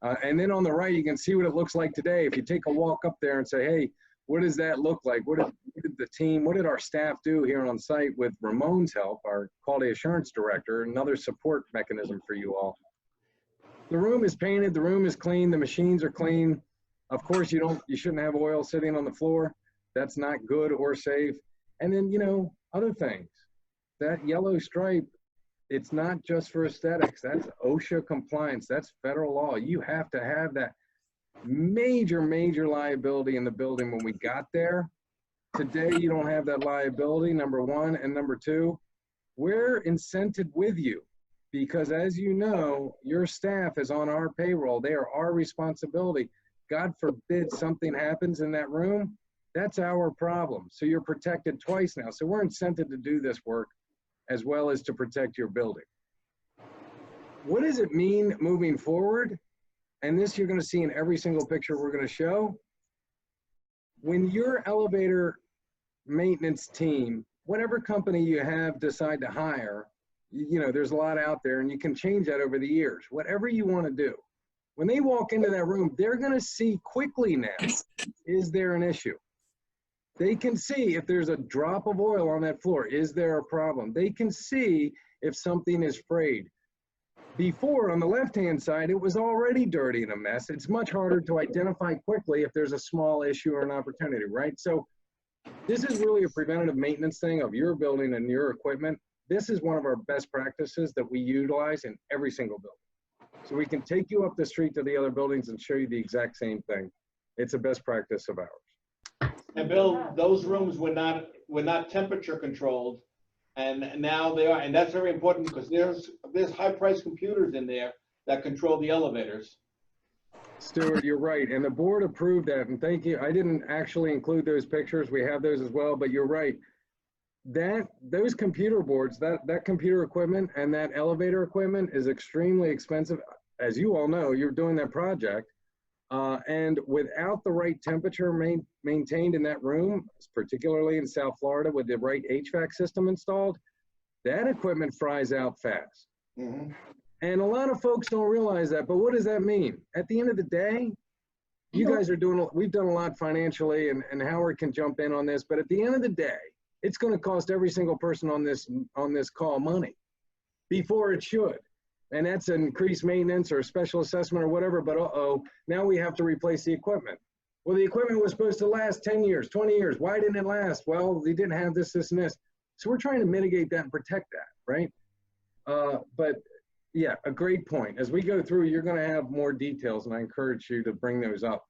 And then on the right, you can see what it looks like today. If you take a walk up there and say, hey, what does that look like? What did the team, what did our staff do here on site with Ramon's help, our quality assurance director, another support mechanism for you all. The room is painted, the room is clean, the machines are clean. Of course, you shouldn't have oil sitting on the floor. That's not good or safe. And then, you know, other things. That yellow stripe, it's not just for aesthetics. That's OSHA compliance. That's federal law. You have to have that major liability in the building when we got there. Today, you don't have that liability, number one. And number two, we're incented with you because, as you know, your staff is on our payroll. They are our responsibility. God forbid something happens in that room, that's our problem. So you're protected twice now. So we're incented to do this work as well as to protect your building. What does it mean moving forward? And this you're going to see in every single picture we're going to show. When your elevator maintenance team, whatever company you have decide to hire, you know, there's a lot out there and you can change that over the years, whatever you want to do. When they walk into that room, they're going to see quickly now, is there an issue? They can see if there's a drop of oil on that floor, is there a problem? They can see if something is frayed. Before, on the left-hand side, it was already dirty and a mess. It's much harder to identify quickly if there's a small issue or an opportunity, right? So this is really a preventative maintenance thing of your building and your equipment. This is one of our best practices that we utilize in every single building. So we can take you up the street to the other buildings and show you the exact same thing. It's a best practice of ours. And Bill, those rooms were not temperature controlled, and now they are, and that's very important because there's high-priced computers in there that control the elevators. Stuart, you're right, and the board approved that, and thank you. I didn't actually include those pictures. We have those as well, but you're right. Those computer boards, that computer equipment and that elevator equipment is extremely expensive. As you all know, you're doing that project. And without the right temperature maintained in that room, particularly in South Florida with the right HVAC system installed, that equipment fries out fast. Mm-hmm. And a lot of folks don't realize that, but what does that mean? At the end of the day, you guys are we've done a lot financially, and Howard can jump in on this, but at the end of the day, it's going to cost every single person on this call money before it should. And that's an increased maintenance or special assessment or whatever, but now we have to replace the equipment. Well, the equipment was supposed to last 10 years, 20 years. Why didn't it last? Well, they didn't have this, and this. So we're trying to mitigate that and protect that, right? But yeah, a great point. As we go through, you're going to have more details, and I encourage you to bring those up.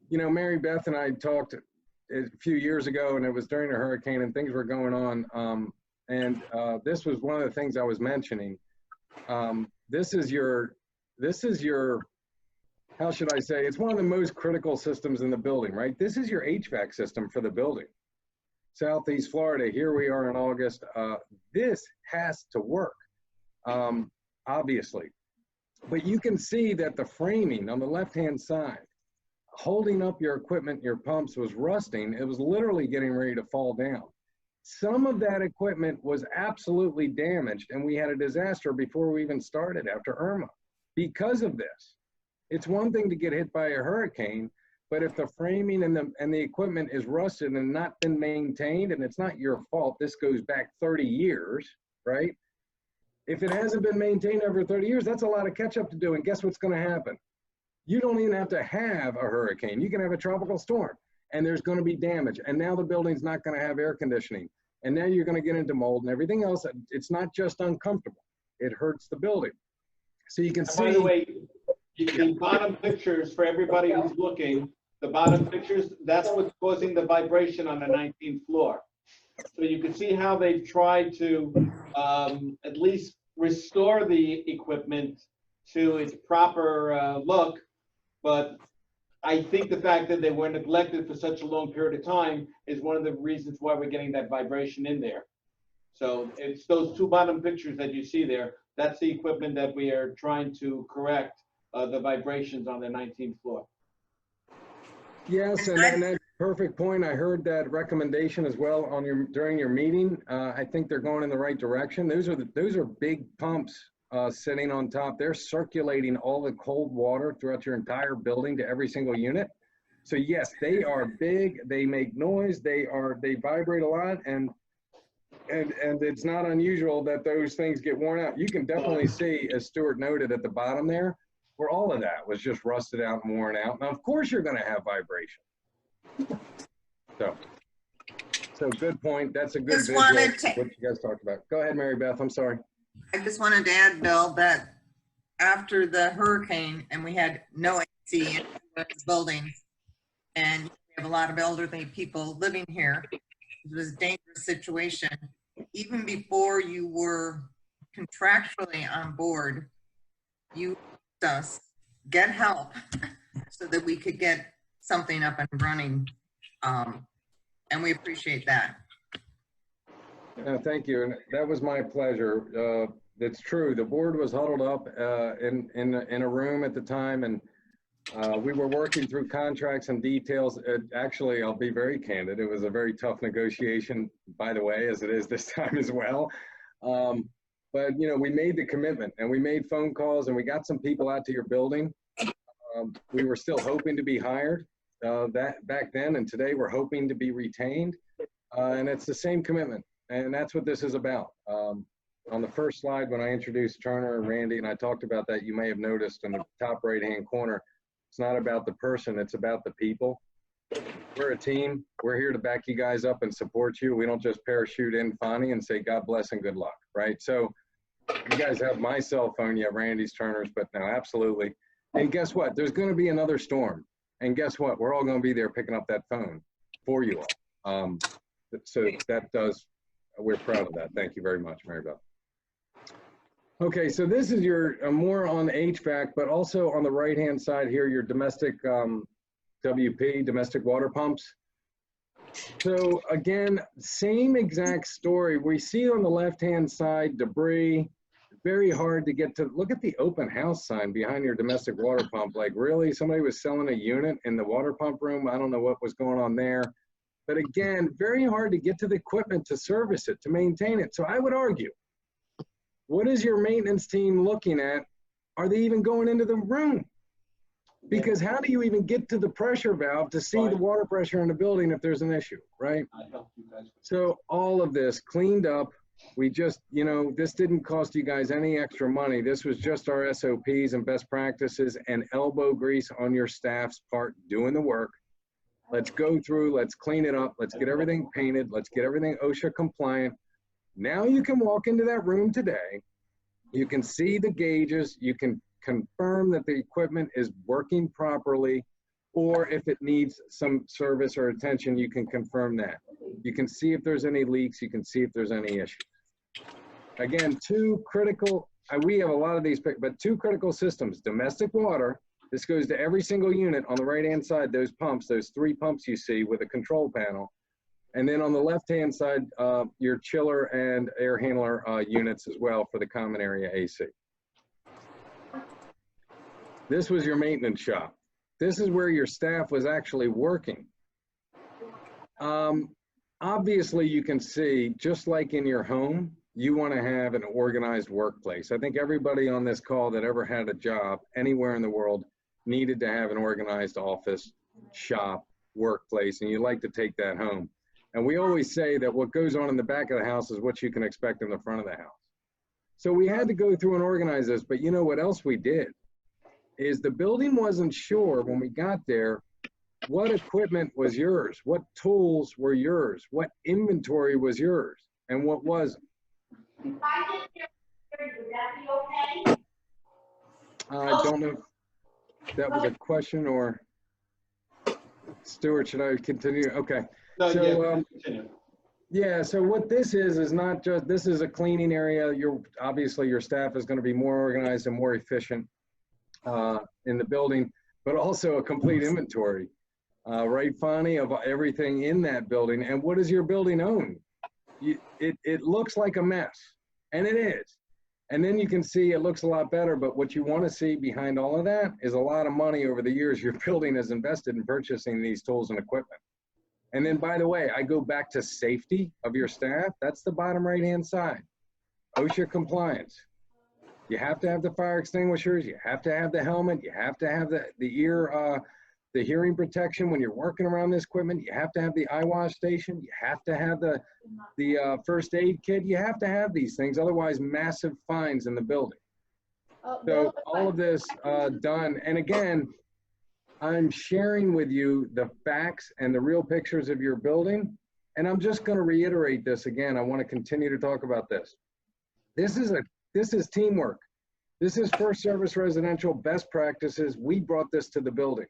You know, Mary Beth and I talked a few years ago, and it was during a hurricane, and things were going on. This was one of the things I was mentioning. This is your, how should I say, it's one of the most critical systems in the building, right? This is your HVAC system for the building. Southeast Florida, here we are in August. This has to work, obviously. But you can see that the framing on the left-hand side, holding up your equipment, your pumps, was rusting. It was literally getting ready to fall down. Some of that equipment was absolutely damaged, and we had a disaster before we even started after Irma because of this. It's one thing to get hit by a hurricane, but if the framing and the equipment is rusted and not been maintained, and it's not your fault, this goes back 30 years, right? If it hasn't been maintained over 30 years, that's a lot of catch up to do, and guess what's going to happen? You don't even have to have a hurricane. You can have a tropical storm, and there's going to be damage, and now the building's not going to have air conditioning. And now you're going to get into mold and everything else. It's not just uncomfortable. It hurts the building. So you can see. By the way, the bottom pictures for everybody who's looking, the bottom pictures, that's what's causing the vibration on the 19th floor. So you can see how they've tried to at least restore the equipment to its proper look. But I think the fact that they were neglected for such a long period of time is one of the reasons why we're getting that vibration in there. So it's those two bottom pictures that you see there. That's the equipment that we are trying to correct the vibrations on the 19th floor. Yes, and that's a perfect point. I heard that recommendation as well on during your meeting. I think they're going in the right direction. Those are big pumps sitting on top. They're circulating all the cold water throughout your entire building to every single unit. So yes, they are big, they make noise, they vibrate a lot, and it's not unusual that those things get worn out. You can definitely see, as Stuart noted at the bottom there, where all of that was just rusted out and worn out. Now, of course you're gonna have vibration. So good point. That's a good visual, what you guys talked about. Go ahead, Mary Beth, I'm sorry. I just wanted to add, Bill, that after the hurricane and we had no AC in the buildings, and we have a lot of elderly people living here, it was a dangerous situation. Even before you were contractually on board, you helped us get help so that we could get something up and running. And we appreciate that. Thank you, and that was my pleasure. It's true. The board was huddled up in a room at the time, and we were working through contracts and details. Actually, I'll be very candid. It was a very tough negotiation, by the way, as it is this time as well. But you know, we made the commitment, and we made phone calls, and we got some people out to your building. We were still hoping to be hired back then, and today we're hoping to be retained. And it's the same commitment. And that's what this is about. On the first slide, when I introduced Turner and Randy, and I talked about that, you may have noticed in the top right-hand corner, it's not about the person, it's about the people. We're a team. We're here to back you guys up and support you. We don't just parachute in Fonnie and say, God bless and good luck, right? So you guys have my cell phone, you have Randy's, Turner's, but no, absolutely. And guess what? There's going to be another storm. And guess what? We're all going to be there picking up that phone for you all. So that does, we're proud of that. Thank you very much, Mary Beth. Okay, so this is your more on HVAC, but also on the right-hand side here, your domestic WP, domestic water pumps. So again, same exact story. We see on the left-hand side debris, very hard to get to. Look at the open house sign behind your domestic water pump. Like really, somebody was selling a unit in the water pump room. I don't know what was going on there. But again, very hard to get to the equipment to service it, to maintain it. So I would argue, what is your maintenance team looking at? Are they even going into the room? Because how do you even get to the pressure valve to see the water pressure in the building if there's an issue, right? So all of this cleaned up. We just, you know, this didn't cost you guys any extra money. This was just our SOPs and best practices and elbow grease on your staff's part doing the work. Let's go through, let's clean it up, let's get everything painted, let's get everything OSHA compliant. Now you can walk into that room today, you can see the gauges, you can confirm that the equipment is working properly, or if it needs some service or attention, you can confirm that. You can see if there's any leaks, you can see if there's any issues. Again, two critical, we have a lot of these, but two critical systems, domestic water. This goes to every single unit on the right-hand side, those pumps, those 3 pumps you see with a control panel. And then on the left-hand side, your chiller and air handler units as well for the common area AC. This was your maintenance shop. This is where your staff was actually working. Obviously, you can see, just like in your home, you want to have an organized workplace. I think everybody on this call that ever had a job anywhere in the world needed to have an organized office, shop, workplace, and you like to take that home. And we always say that what goes on in the back of the house is what you can expect in the front of the house. So we had to go through and organize this, but you know what else we did? Is the building wasn't sure when we got there what equipment was yours, what tools were yours, what inventory was yours, and what wasn't. If I get here, would that be okay? I don't know if that was a question or Stuart, should I continue? Okay. No, So, yeah, continue. Yeah, so what this is not just, this is a cleaning area. Obviously your staff is going to be more organized and more efficient in the building, but also a complete inventory, right, Fonnie, of everything in that building. And what does your building own? It looks like a mess, and it is. And then you can see it looks a lot better, but what you want to see behind all of that is a lot of money over the years your building has invested in purchasing these tools and equipment. And then, by the way, I go back to safety of your staff. That's the bottom right-hand side. OSHA compliance. You have to have the fire extinguishers, you have to have the helmet, you have to have the ear, the hearing protection when you're working around this equipment, you have to have the eye wash station, you have to have the first aid kit, you have to have these things, otherwise massive fines in the building. So all of this done, and again, I'm sharing with you the facts and the real pictures of your building, and I'm just gonna reiterate this again. I wanna continue to talk about this. This is teamwork. This is FirstService Residential best practices. We brought this to the building.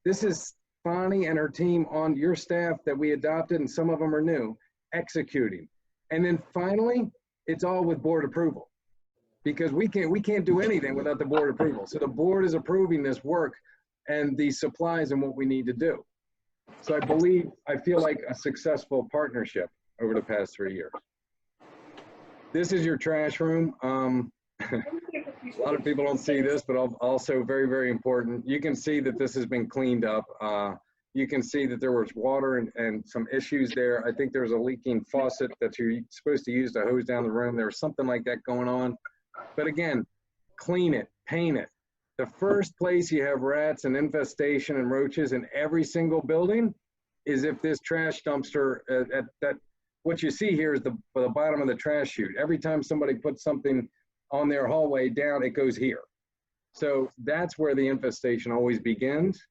This is Bonnie and her team on your staff that we adopted, and some of them are new, executing. And then finally, it's all with board approval, because we can't do anything without the board approval. So the board is approving this work and the supplies and what we need to do. So I feel like a successful partnership over the past 3 years. This is your trash room. A lot of people don't see this, but also very, very important. You can see that this has been cleaned up. You can see that there was water and some issues there. I think there's a leaking faucet that you're supposed to use to hose down the room. There was something like that going on. But again, clean it, paint it. The first place you have rats and infestation and roaches in every single building is if this trash dumpster, what you see here is the bottom of the trash chute. Every time somebody puts something on their hallway down, it goes here. So that's where the infestation always begins.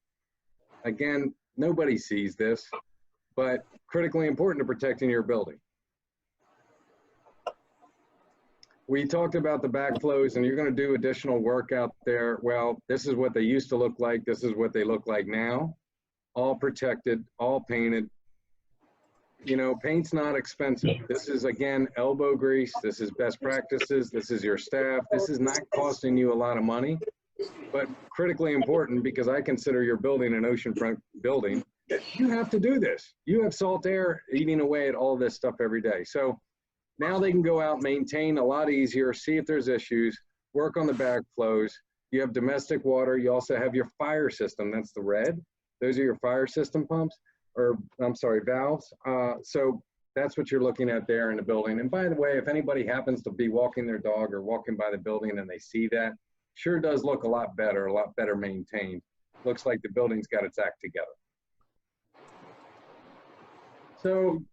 Again, nobody sees this, but critically important to protecting your building. We talked about the backflows, and you're going to do additional work out there. Well, this is what they used to look like. This is what they look like now. All protected, all painted. You know, paint's not expensive. This is, again, elbow grease. This is best practices. This is your staff. This is not costing you a lot of money, but critically important, because I consider your building an oceanfront building. You have to do this. You have salt air eating away at all this stuff every day. So now they can go out, maintain a lot easier, see if there's issues, work on the backflows. You have domestic water. You also have your fire system. That's the red. Those are your fire system pumps, or I'm sorry, valves. So that's what you're looking at there in the building. And by the way, if anybody happens to be walking their dog or walking by the building and they see that, sure does look a lot better maintained. Looks like the building's got its act together. So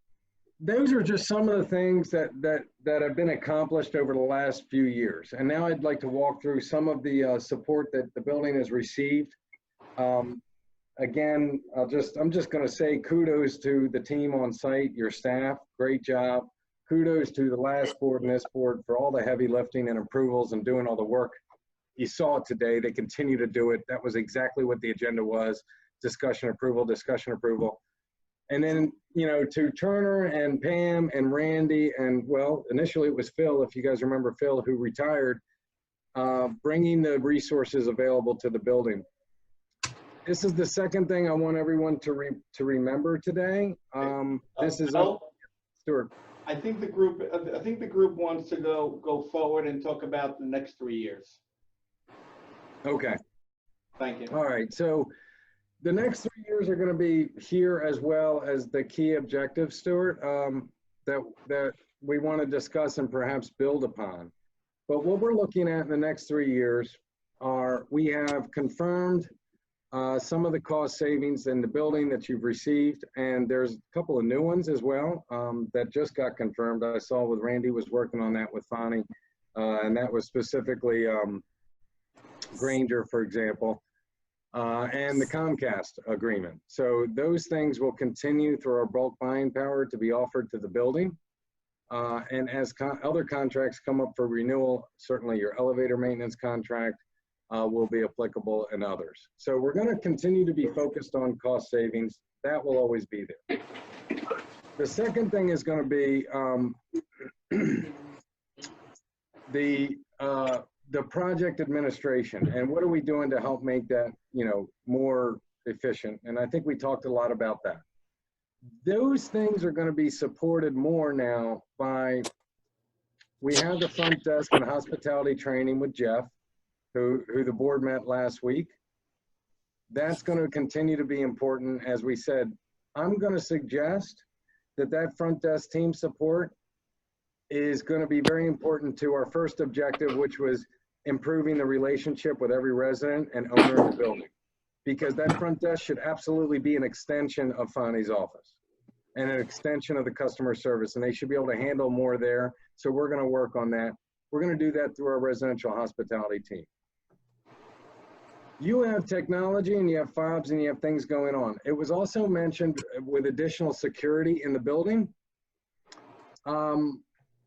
those are just some of the things that have been accomplished over the last few years. And now I'd like to walk through some of the support that the building has received. Again, I'm just going to say kudos to the team on site, your staff, great job. Kudos to the last board and this board for all the heavy lifting and approvals and doing all the work. You saw it today. They continue to do it. That was exactly what the agenda was. Discussion, approval, discussion, approval. And then, you know, to Turner and Pam and Randy, and well, initially it was Phil, if you guys remember Phil, who retired, bringing the resources available to the building. This is the second thing I want everyone to remember today. This is Stuart. I think the group wants to go forward and talk about the next 3 years. Okay. Thank you. All right. So the next 3 years are going to be here, as well as the key objectives, Stuart, that we want to discuss and perhaps build upon. But what we're looking at in the next 3 years are, we have confirmed some of the cost savings in the building that you've received, and there's a couple of new ones as well that just got confirmed. I saw with Randy was working on that with Fonnie, and that was specifically Granger, for example, and the Comcast agreement. So those things will continue through our bulk buying power to be offered to the building. And as other contracts come up for renewal, certainly your elevator maintenance contract will be applicable, and others. So we're going to continue to be focused on cost savings. That will always be there. The second thing is going to be the project administration, and what are we doing to help make that, you know, more efficient? And I think we talked a lot about that. Those things are going to be supported more now by, we have the front desk and hospitality training with Jeff, who the board met last week. That's going to continue to be important. As we said, I'm going to suggest that front desk team support is going to be very important to our first objective, which was improving the relationship with every resident and owner of the building. Because that front desk should absolutely be an extension of Fonny's office and an extension of the customer service, and they should be able to handle more there. So we're gonna work on that. We're gonna do that through our residential hospitality team. You have technology and you have fobs and you have things going on. It was also mentioned with additional security in the building.